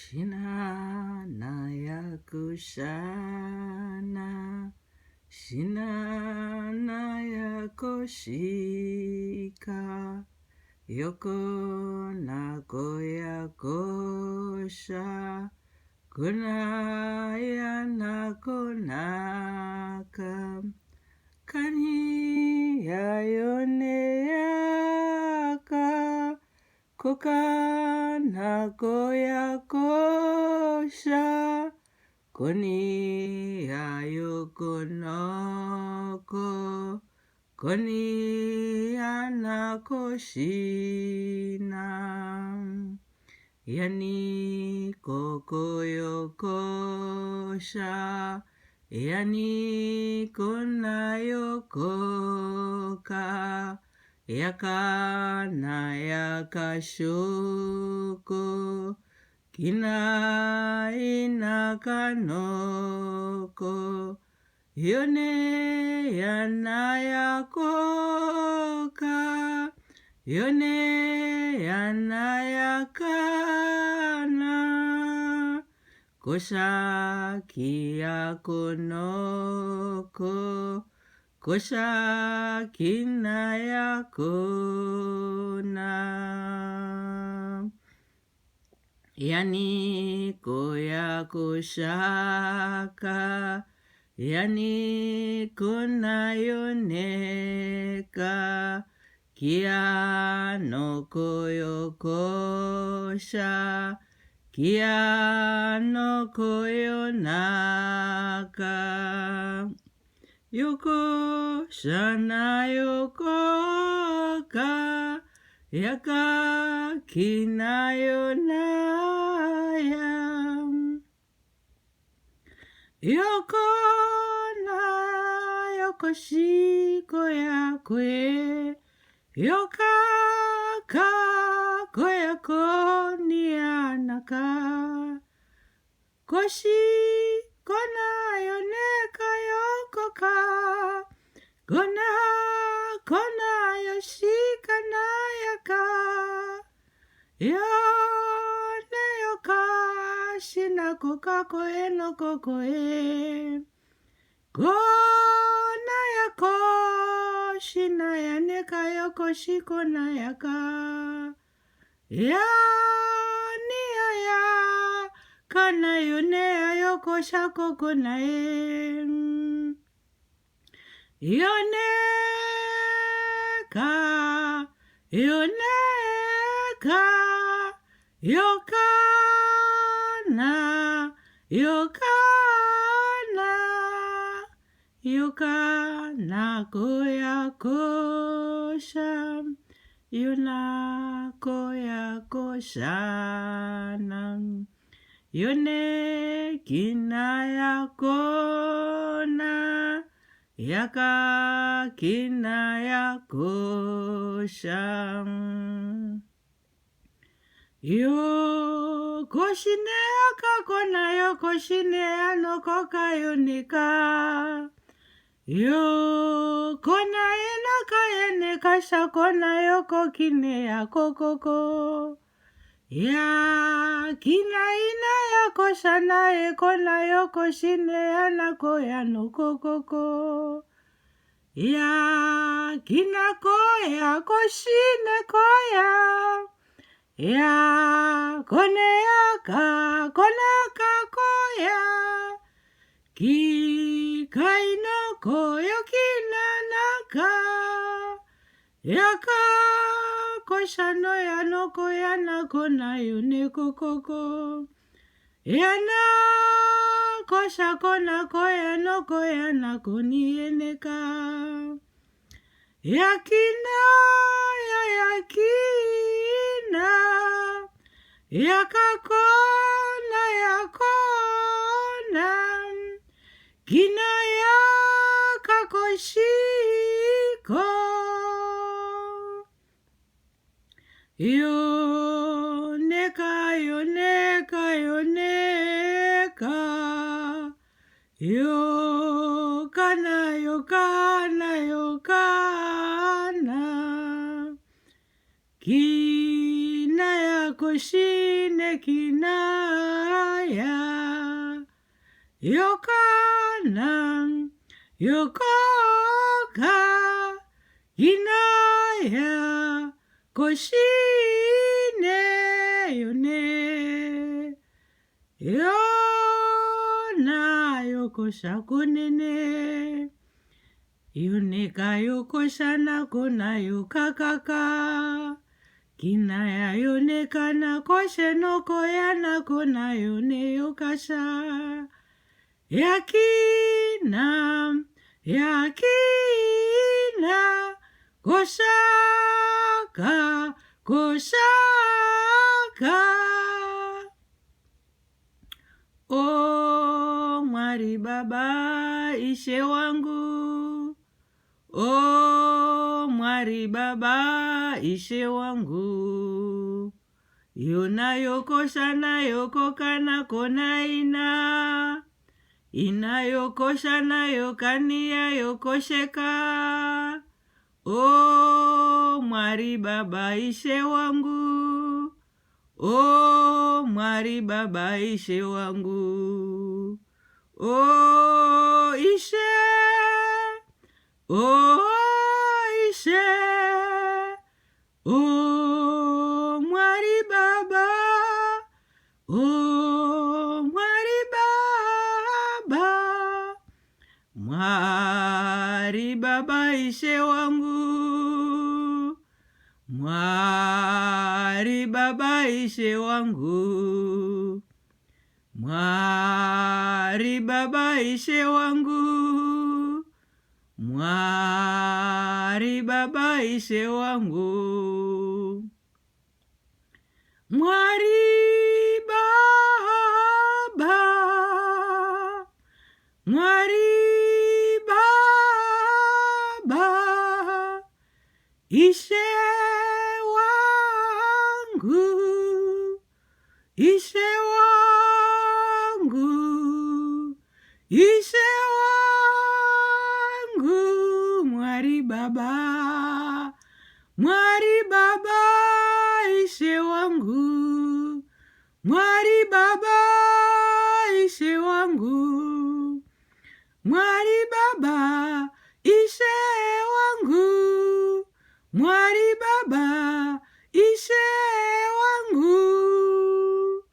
Shina na yakushana, shina na yakoshika, yoko na koyakosha, kunaya na konaka, kani yayoneyaka, koka na koyakosha, koni ayokonoko, koni anakoshina, yani kokoyokosha, yani konayokoka, yakana yakashoko, kina inakanoko, yone yanayakoka, yone yanayakana, kosha kiyakonoko, kosha kinayakona. Yani koyakoshaka, yani konayoneka, kia no koyokosha, kia no koyonaka, yoko shana yokoka, yaka kinayonaya, yoko na yokoshiko yakwe, yoka ka koyakonianaka, koshi konayoneka yokoka, kona yoshika nayaka, yone yoka shina koka koe no kokoe, kona yako shina yaneka yoko shiko nayaka, yani aya kana yone ayoko shako konae, yoneka, yoneka, yokana, yokana, yokana koyakosha, yona koyakoshana, yone kinayakona, yaka kinayakosha, yo koshine akakona yo koshine anokoka yonika, yo kona enaka yeneka shakona yo kokine ya kokoko, ya kina ina ya koshana e kona yo koshine anako ya no kokoko, ya kina koya koshine koya, ya kone yaka konaka koya, ki kaino koyo kinanaka, yaka koshano yano koyana kona yune kokoko, yana kosha kona koyano koyana koni eneka, yakina ya yakina, yakakona yakona, kina yakakoshiko, yoneka, yoneka, yoneka, yokana, yokana, yokana, kina yakoshine kina kinaya yokana yokoka kinaya koshine yone yona yokosha kunene yoneka yokoshana kona yokakaka kinaya yoneka na koshe no koyana kona yone yokasha yakina koshaka o Mwari Baba ishe wangu, o Mwari Baba ishe wangu, yona yokosha na yokoka na kona ina yokosha na yokania yokosheka, o Mwari Baba ishe wangu, o Mwari Baba ishe wangu, o ishe, o ishe, o Mwari Baba, o Mwari Baba, Mwari Baba ishe wangu, Mwari Baba ishe wangu, Mwari Baba ishe wangu, Mwari Baba ishe wangu, Mwari Baba, Mwari Baba ishe wangu, ishe wangu, ishe wangu, Mwari Baba, Mwari Baba ishe wangu, Mwari Baba ishe wangu, Mwari Baba ishe wangu, Mwari Baba ishe wangu,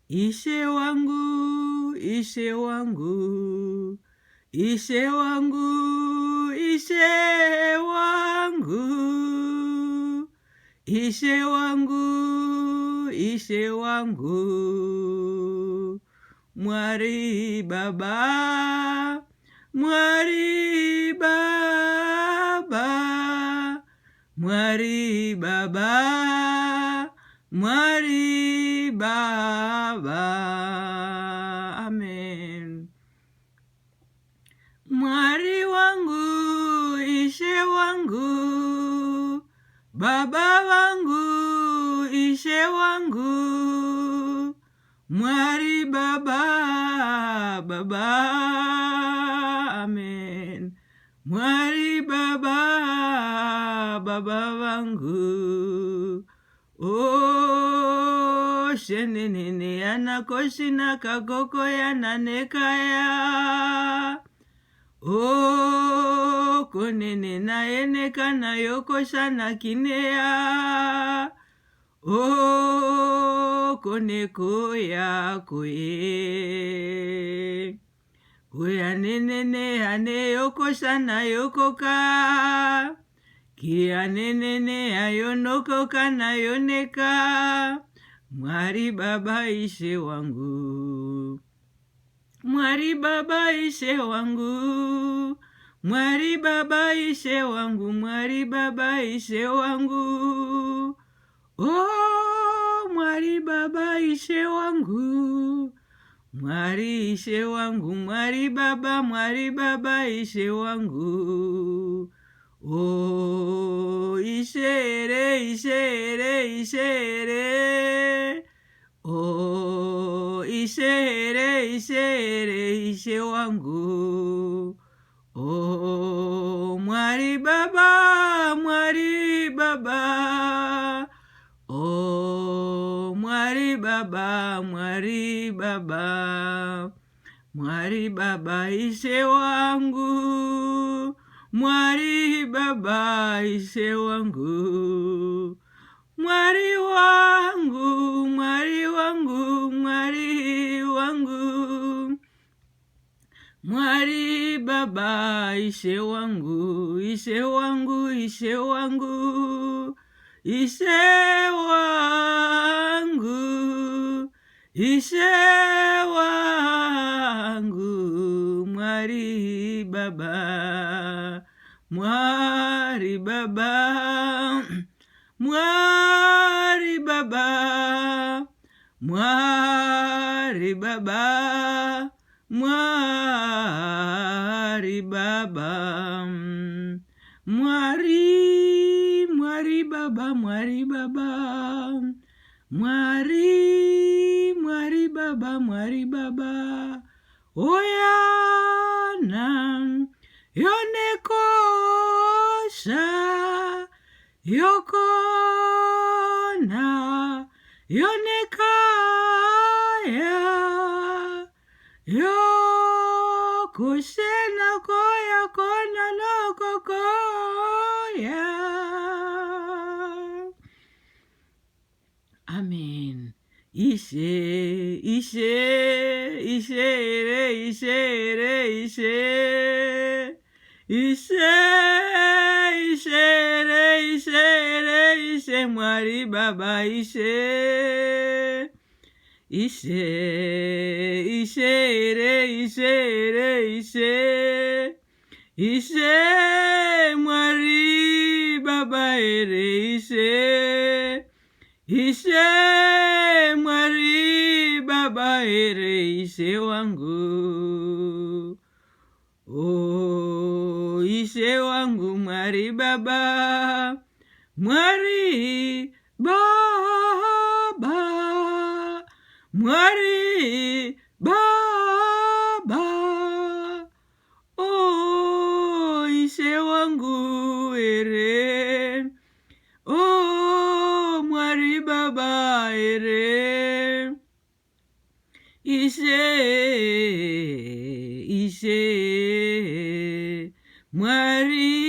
ishe wangu, ishe wangu, ishe wangu, ishe wangu, ishe wangu, ishe wangu, Mwari Baba, Mwari Baba, Mwari Baba, Mwari Baba. Amen. Mwari wangu, ishe wangu, Baba wangu, ishe wangu, Mwari Baba, Baba. Amen. Mwari Baba, Baba wangu, o shenenene anakoshina kakoko yananekaya, o konene na eneka na yokosha na kinea, o koneko ya koye, koya nenene hane yokosha na yokoka, kia nenene ayonokoka na yoneka, Mwari Baba ishe wangu, Mwari Baba ishe wangu, Mwari Baba ishe wangu, Mwari Baba ishe wangu, oh Mwari Baba ishe wangu, Mwari ishe wangu, Mwari Baba ishe wangu, oh ishere, ishere, ishere, oh ishere, ishere, ishe wangu, oh Mwari Baba, Mwari Baba, oh Mwari Baba. baba, mwari baba. Mwari baba ise wangu, mwari baba ise wangu. Mwari wangu, mwari wangu, mwari wangu. Mwari baba ise wangu, ise wangu, ise wangu. Ise wangu, ise wangu. Mwari baba, mwari baba. Mwari baba, mwari baba, mwari baba. Mwari, mwari baba, mwari baba. Mwari, mwari baba, mwari baba. Oyana, yonekosha. Yokona, yonekaya, yokushena koya kona no kokoya. Amen. Ishe, ishe, ishe, ishe, ishe. Ishe, ishe, ishe, ishe, mwari baba ishe. Ishe, ishe, ishe, ishe. Ishe, mwari baba ishe. Ishe, mwari baba ishe wangu. Oh, ishe wangu mwari baba, mwari baba, mwari baba. Oh, ishe wangu ere, oh, mwari baba ere. Ishe, ishe, mwari